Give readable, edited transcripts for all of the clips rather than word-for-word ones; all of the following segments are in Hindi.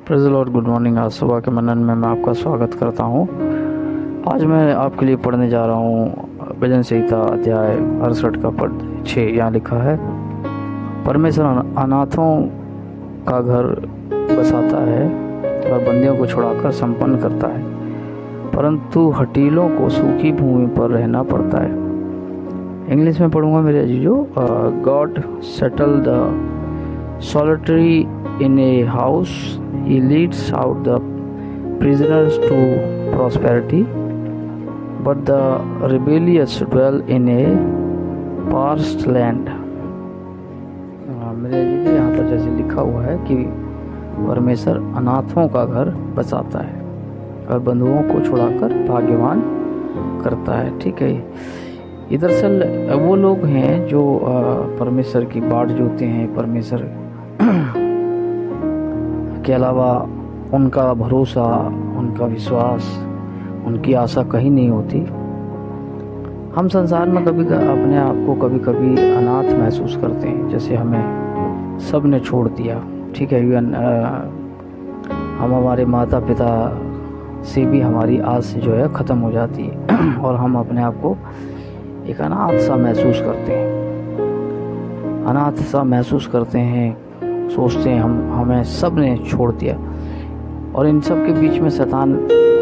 Praise the Lord. Good morning. आज सुबह के मनन में मैं आपका स्वागत करता हूँ। आज मैं आपके लिए पढ़ने जा रहा हूँ भजन संहिता अध्याय 68 का पद 6। यहाँ लिखा है, परमेश्वर अनाथों का घर बसाता है और बंदियों को छुड़ाकर संपन्न करता है, परंतु हठीलों को सूखी भूमि पर रहना पड़ता है। इंग्लिश में पढ़ूंगा मेरे अजीजों। God settle the solitary in a house, he leads out the prisoners to prosperity, but the rebellious dwell in a parched land। मेरे जी यहाँ पर जैसे लिखा हुआ है कि परमेश्वर अनाथों का घर बसाता है और बंधुओं को छुड़ाकर भाग्यवान करता है। ठीक है, ये दरअसल वो लोग हैं जो परमेश्वर की बाट जोते हैं। परमेश्वर के अलावा उनका भरोसा, उनका विश्वास, उनकी आशा कहीं नहीं होती। हम संसार में कभी अपने आप को कभी अनाथ महसूस करते हैं, जैसे हमें सब ने छोड़ दिया। ठीक है, इवन हम हमारे माता पिता से भी हमारी आस जो है ख़त्म हो जाती है और हम अपने आप को एक अनाथ सा महसूस करते हैं। अनाथ सा महसूस करते हैं, सोचते हैं हमें सब ने छोड़ दिया। और इन सब के बीच में शैतान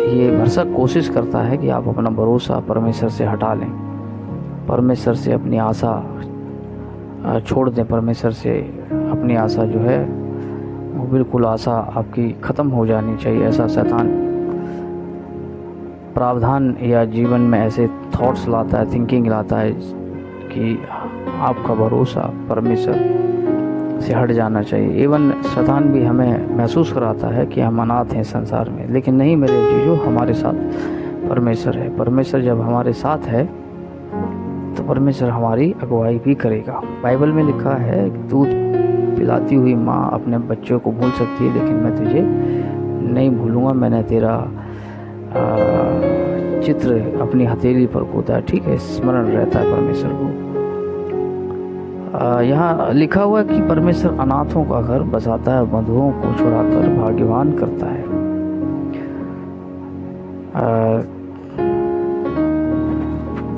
ये भरसक कोशिश करता है कि आप अपना भरोसा परमेश्वर से हटा लें, परमेश्वर से अपनी आशा छोड़ दें, परमेश्वर से अपनी आशा जो है वो बिल्कुल आशा आपकी ख़त्म हो जानी चाहिए। ऐसा शैतान प्रावधान या जीवन में ऐसे थॉट्स लाता है, थिंकिंग लाता है कि आपका भरोसा परमेश्वर से हट जाना चाहिए। इवन शैतान भी हमें महसूस कराता है कि हम अनाथ हैं संसार में, लेकिन नहीं मेरे जीजो, हमारे साथ परमेश्वर है। परमेश्वर जब हमारे साथ है तो परमेश्वर हमारी अगुवाई भी करेगा। बाइबल में लिखा है, दूध पिलाती हुई माँ अपने बच्चों को भूल सकती है, लेकिन मैं तुझे नहीं भूलूंगा। मैंने तेरा चित्र अपनी हथेली पर खोदा। ठीक है, स्मरण रहता है परमेश्वर को। यहाँ लिखा हुआ है कि परमेश्वर अनाथों का घर बसाता है, बंधुओं को छुड़ाकर भाग्यवान करता है।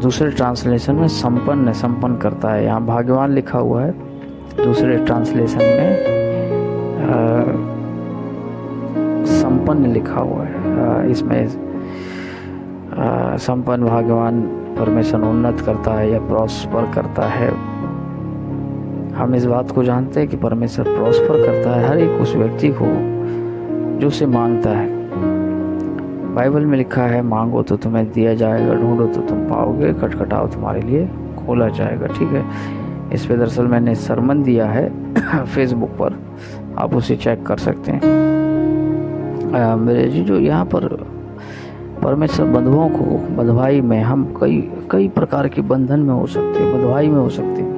दूसरे ट्रांसलेशन में संपन्न करता है। यहाँ भाग्यवान लिखा हुआ है, दूसरे ट्रांसलेशन में संपन्न लिखा हुआ है। इसमें संपन्न भाग्यवान परमेश्वर उन्नत करता है या प्रॉस्पर करता है। हम इस बात को जानते हैं कि परमेश्वर प्रॉस्पर करता है हर एक उस व्यक्ति को जो उसे मांगता है। बाइबल में लिखा है, मांगो तो तुम्हें दिया जाएगा, ढूंढो तो तुम पाओगे, खटखटाओ तुम्हारे लिए खोला जाएगा। ठीक है, इस पे दरअसल मैंने सरमन दिया है फेसबुक पर, आप उसे चेक कर सकते हैं। मेरे जी जो यहाँ पर परमेश्वर बंधुओं को, बंधुआई में हम कई प्रकार के बंधन में हो सकते हैं, बंधुआई में हो सकते हैं।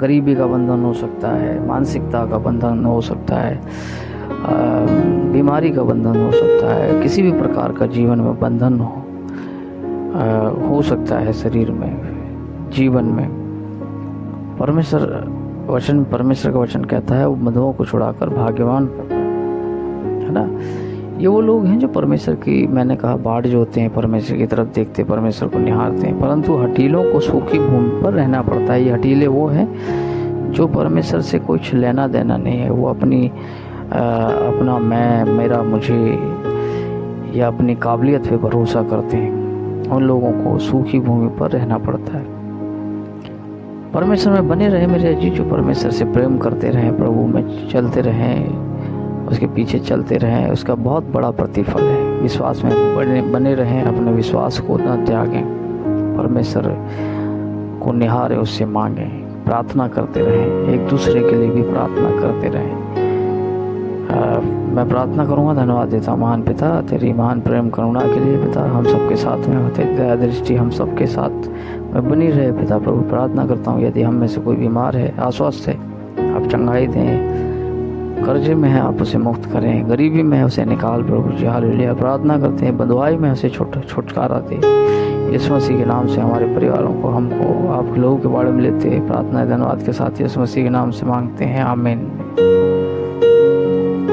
गरीबी का बंधन हो सकता है, मानसिकता का बंधन हो सकता है, बीमारी का बंधन हो सकता है, किसी भी प्रकार का जीवन में बंधन हो सकता है शरीर में, जीवन में। परमेश्वर का वचन कहता है वो बंधुओं को छुड़ाकर भाग्यवान, है ना। ये वो लोग हैं जो परमेश्वर की, मैंने कहा, बाट जो होते हैं, परमेश्वर की तरफ देखते, परमेश्वर को निहारते हैं, परंतु हठीलों को सूखी भूमि पर रहना पड़ता है। ये हठीले वो हैं जो परमेश्वर से कुछ लेना देना नहीं है। वो अपना मैं, मेरा, मुझे या अपनी काबिलियत पे भरोसा करते हैं। उन लोगों को सूखी भूमि पर रहना पड़ता है। परमेश्वर में बने रहे मेरे जी, जो परमेश्वर से प्रेम करते रहें, प्रभु में चलते रहें, उसके पीछे चलते रहें, उसका बहुत बड़ा प्रतिफल है। विश्वास में बने रहें, अपने विश्वास को न त्यागें, परमेश्वर को निहारें, उससे मांगें, प्रार्थना करते रहें, एक दूसरे के लिए भी प्रार्थना करते रहें। मैं प्रार्थना करूंगा। धन्यवाद देता हूँ महान पिता, तेरी महान प्रेम करुणा के लिए पिता, हम सबके साथ में होते, दया दृष्टि हम सबके साथ में बनी रहे पिता। प्रभु प्रार्थना करता हूँ, यदि हम में से कोई बीमार है, अस्वस्थ है, आप चंगाई दें, कर्जे में है आप उसे मुक्त करें, गरीबी में है उसे निकाल प्रभु जी। हालेलुया। प्रार्थना करते हैं, बंधुआई में उसे छुटकारा दे। यीशु मसीह के नाम से हमारे परिवारों को, हमको, आप लोगों के बारे में लेते हैं। प्रार्थना धन्यवाद के साथ यीशु मसीह के नाम से मांगते हैं, आमीन।